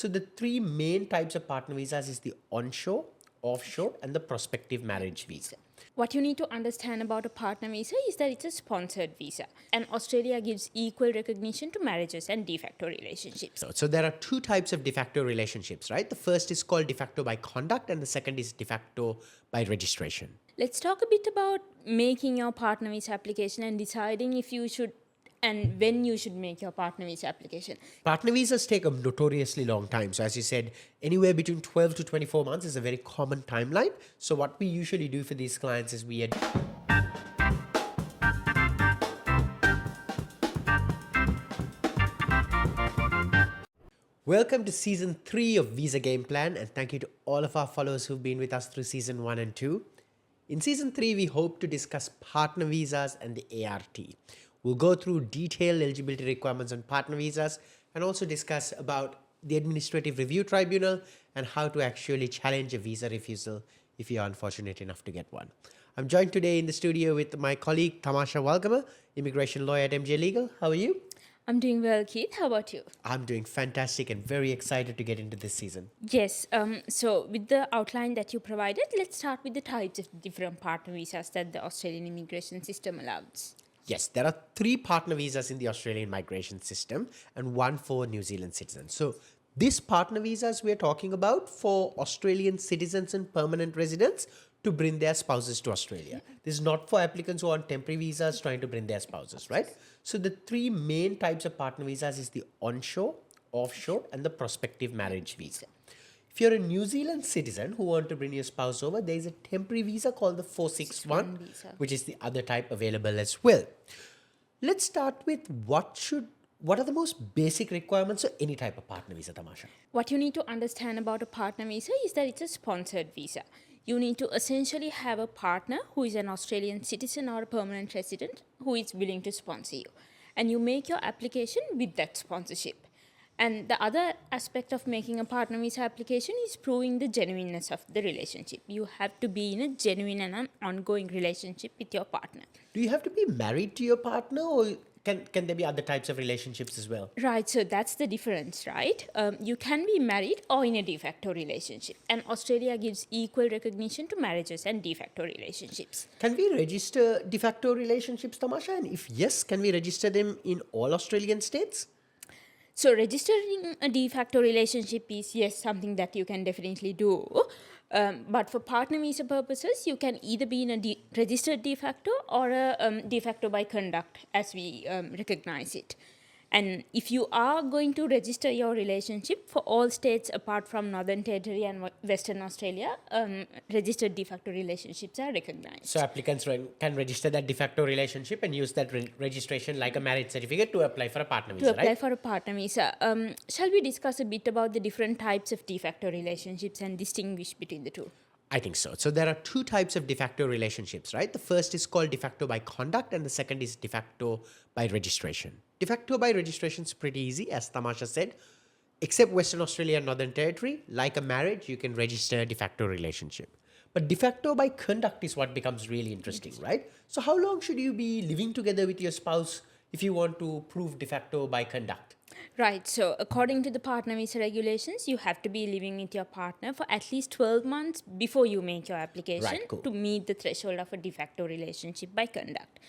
So the three main types of partner visas is the onshore, offshore, and the prospective marriage visa. What you need to understand about a partner visa is that it's a sponsored visa, and Australia gives equal recognition to marriages and de facto relationships. So there are two types of de facto relationships, right? The first is called de facto by conduct, and the second is de facto by registration. Let's talk a bit about making your partner visa application and deciding if you should and when you should make your partner visa application. Partner visas take a notoriously long time. So as you said, anywhere between 12 to 24 months is a very common timeline. So what we usually do for these clients is Welcome to season 3 of Visa Game Plan, and thank you to all of our followers who've been with us through season 1 and 2. In season 3, we hope to discuss partner visas and the ART. We'll go through detailed eligibility requirements on partner visas and also discuss about the Administrative Review Tribunal and how to actually challenge a visa refusal if you're unfortunate enough to get one. I'm joined today in the studio with my colleague Tamasha Walgamer, immigration lawyer at MJ Legal. How are you? I'm doing well, Keith. How about you? I'm doing fantastic and very excited to get into this season. Yes, so with the outline that you provided, let's start with the types of different partner visas that the Australian immigration system allows. Yes, there are 3 partner visas in the Australian migration system and 1 for New Zealand citizens. So these partner visas we're talking about for Australian citizens and permanent residents to bring their spouses to Australia. This is not for applicants who are on temporary visas trying to bring their spouses, right? So the 3 main types of partner visas is the onshore, offshore, and the prospective marriage visa. If you're a New Zealand citizen who want to bring your spouse over, there is a temporary visa called the 461, which is the other type available as well. Let's start with what are the most basic requirements of any type of partner visa, Tamasha? What you need to understand about a partner visa is that it's a sponsored visa. You need to essentially have a partner who is an Australian citizen or a permanent resident who is willing to sponsor you. And you make your application with that sponsorship. And the other aspect of making a partner visa application is proving the genuineness of the relationship. You have to be in a genuine and an ongoing relationship with your partner. Do you have to be married to your partner, or can there be other types of relationships as well? Right, so that's the difference, right? You can be married or in a de facto relationship. And Australia gives equal recognition to marriages and de facto relationships. Can we register de facto relationships, Tamasha? And if yes, can we register them in all Australian states? So registering a de facto relationship is, yes, something that you can definitely do. But for partner visa purposes, you can either be in a registered de facto or a de facto by conduct, as we recognize it. And if you are going to register your relationship for all states apart from Northern Territory and Western Australia, registered de facto relationships are recognized. So applicants can register that de facto relationship and use that registration like a marriage certificate to apply for a partner visa, To apply right? for a partner visa. Shall we discuss a bit about the different types of de facto relationships and distinguish between the two? I think so. So there are 2 types of de facto relationships, right? The first is called de facto by conduct, and the second is de facto by registration. De facto by registration is pretty easy, as Tamasha said. Except Western Australia and Northern Territory, like a marriage, you can register a de facto relationship. But de facto by conduct is what becomes really interesting, right? So how long should you be living together with your spouse if you want to prove de facto by conduct? Right, so according to the partner visa regulations, you have to be living with your partner for at least 12 months before you make your application Right, cool. to meet the threshold of a de facto relationship by conduct.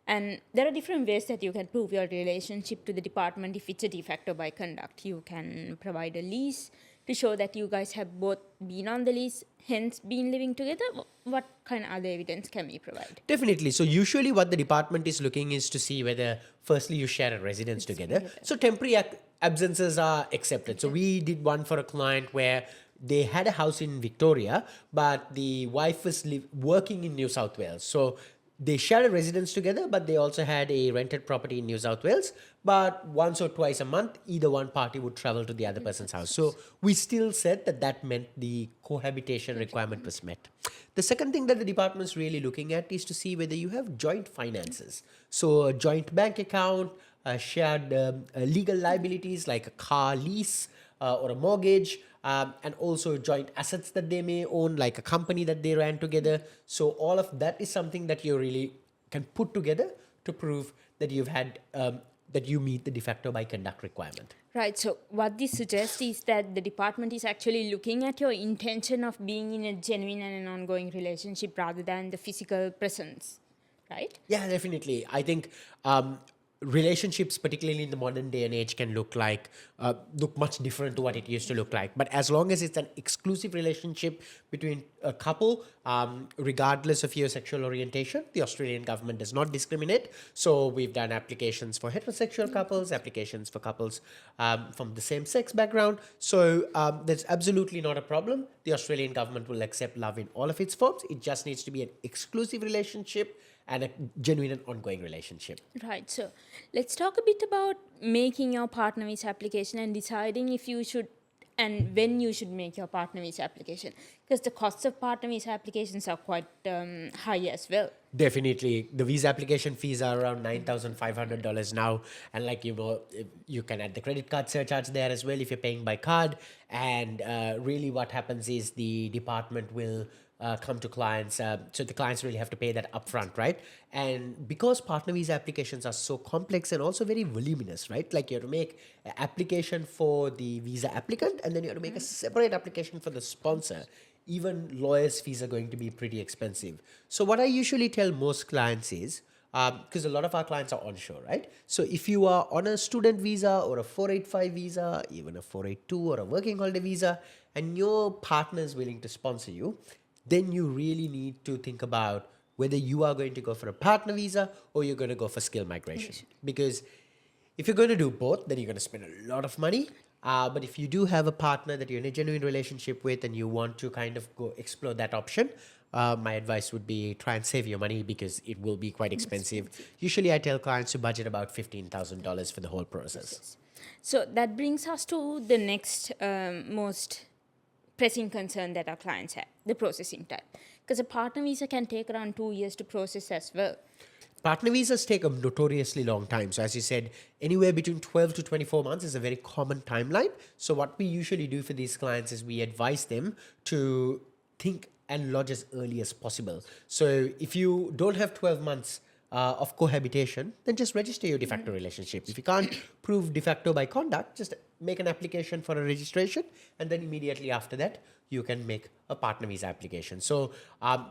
And there are different ways that you can prove your relationship to the department if it's a de facto by conduct. You can provide a lease to show that you guys have both been on the lease, hence been living together. What kind of other evidence can we provide? Definitely. So usually what the department is looking is to see whether firstly you share a residence together. So temporary absences are accepted. So we did one for a client where they had a house in Victoria, but the wife was working in New South Wales. So they shared a residence together, but they also had a rented property in New South Wales. But once or twice a month, either one party would travel to the other person's house. So we still said that meant the cohabitation requirement was met. The second thing that the department is really looking at is to see whether you have joint finances. So a joint bank account, shared legal liabilities like a car lease or a mortgage, and also joint assets that they may own, like a company that they ran together. So all of that is something that you really can put together to prove that you've had that you meet the de facto by conduct requirement. Right. So what this suggests is that the department is actually looking at your intention of being in a genuine and an ongoing relationship rather than the physical presence, right? Yeah, definitely. I think relationships, particularly in the modern day and age, can look much different to what it used to look like. But as long as it's an exclusive relationship between a couple, regardless of your sexual orientation, the Australian government does not discriminate. So we've done applications for heterosexual couples, applications for couples from the same sex background. So that's absolutely not a problem. The Australian government will accept love in all of its forms. It just needs to be an exclusive relationship and a genuine and ongoing relationship. Right. So let's talk a bit about making your partner visa application and deciding if you should and when you should make your partner visa application, because the costs of partner visa applications are quite high as well. Definitely. The visa application fees are around $9,500 now. And you can add the credit card surcharge there as well if you're paying by card. And really what happens is the department will come to clients. So the clients really have to pay that upfront, right? And because partner visa applications are so complex and also very voluminous, right? Like you have to make an application for the visa applicant and then you have to make a separate application for the sponsor. Even lawyers' fees are going to be pretty expensive. So what I usually tell most clients is, because a lot of our clients are onshore, right? So if you are on a student visa or a 485 visa, even a 482 or a working holiday visa, and your partner is willing to sponsor you, then you really need to think about whether you are going to go for a partner visa or you're going to go for skill migration. Because if you're going to do both, then you're going to spend a lot of money. But if you do have a partner that you're in a genuine relationship with and you want to kind of go explore that option, my advice would be try and save your money because it will be quite expensive. Usually I tell clients to budget about $15,000 for the whole process. So that brings us to the next most pressing concern that our clients have, the processing time. Because a partner visa can take around 2 years to process as well. Partner visas take a notoriously long time. So as you said, anywhere between 12 to 24 months is a very common timeline. So what we usually do for these clients is we advise them to think and lodge as early as possible. So if you don't have 12 months of cohabitation, then just register your de facto relationship. If you can't prove de facto by conduct, just make an application for a registration, and then immediately after that, you can make a partner visa application. So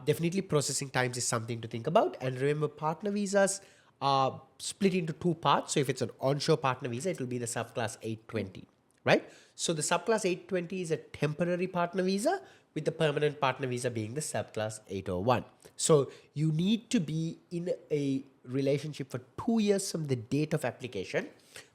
definitely processing times is something to think about. And remember, partner visas are split into two parts. So if it's an onshore partner visa, it will be the subclass 820, right? So the subclass 820 is a temporary partner visa, with the permanent partner visa being the subclass 801. So you need to be in a relationship for 2 years from the date of application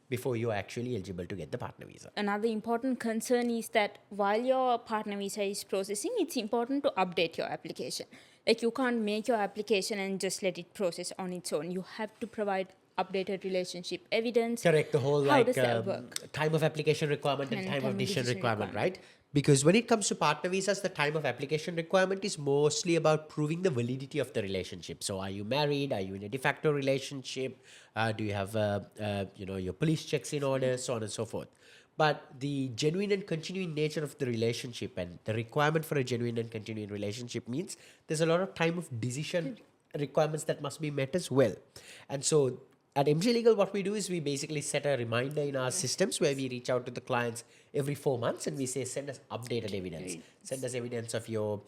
before you're actually eligible to get the partner visa. Another important concern is that while your partner visa is processing, it's important to update your application. Like you can't make your application and just let it process on its own. You have to provide updated relationship evidence. Correct. The whole How does that work? time of application requirement and time of decision requirement, right? Because when it comes to partner visas, the time of application requirement is mostly about proving the validity of the relationship. So are you married? Are you in a de facto relationship? Do you have your police checks in order? So on and so forth. But the genuine and continuing nature of the relationship and the requirement for a genuine and continuing relationship means there's a lot of time of decision requirements that must be met as well. And so at MJ Legal, what we do is we basically set a reminder in our systems where we reach out to the clients every 4 months and we say, send us updated evidence. Send us evidence of your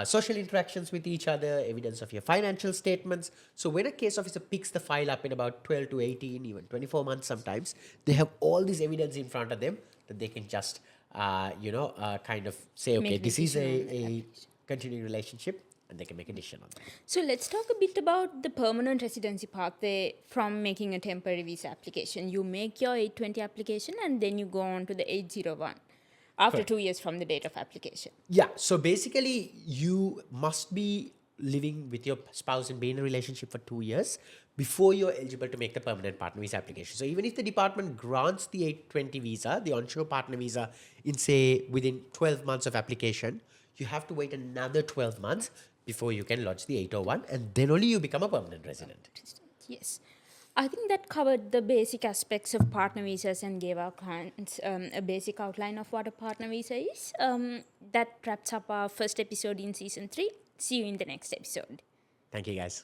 social interactions with each other, evidence of your financial statements. So when a case officer picks the file up in about 12 to 18, even 24 months sometimes, they have all this evidence in front of them that they can just, kind of say, okay, Make this is decision on a continuing relationship, and they can make a decision on that. So let's talk a bit about the permanent residency pathway from making a temporary visa application. You make your 820 application and then you go on to the 801 after Correct. 2 years from the date of application. Yeah, so basically you must be living with your spouse and be in a relationship for 2 years before you're eligible to make the permanent partner visa application. So even if the department grants the 820 visa, the onshore partner visa, in say within 12 months of application, you have to wait another 12 months before you can lodge the 801, and then only you become a permanent resident. Yes. I think that covered the basic aspects of partner visas and gave our clients a basic outline of what a partner visa is. That wraps up our first episode in season 3. See you in the next episode. Thank you, guys.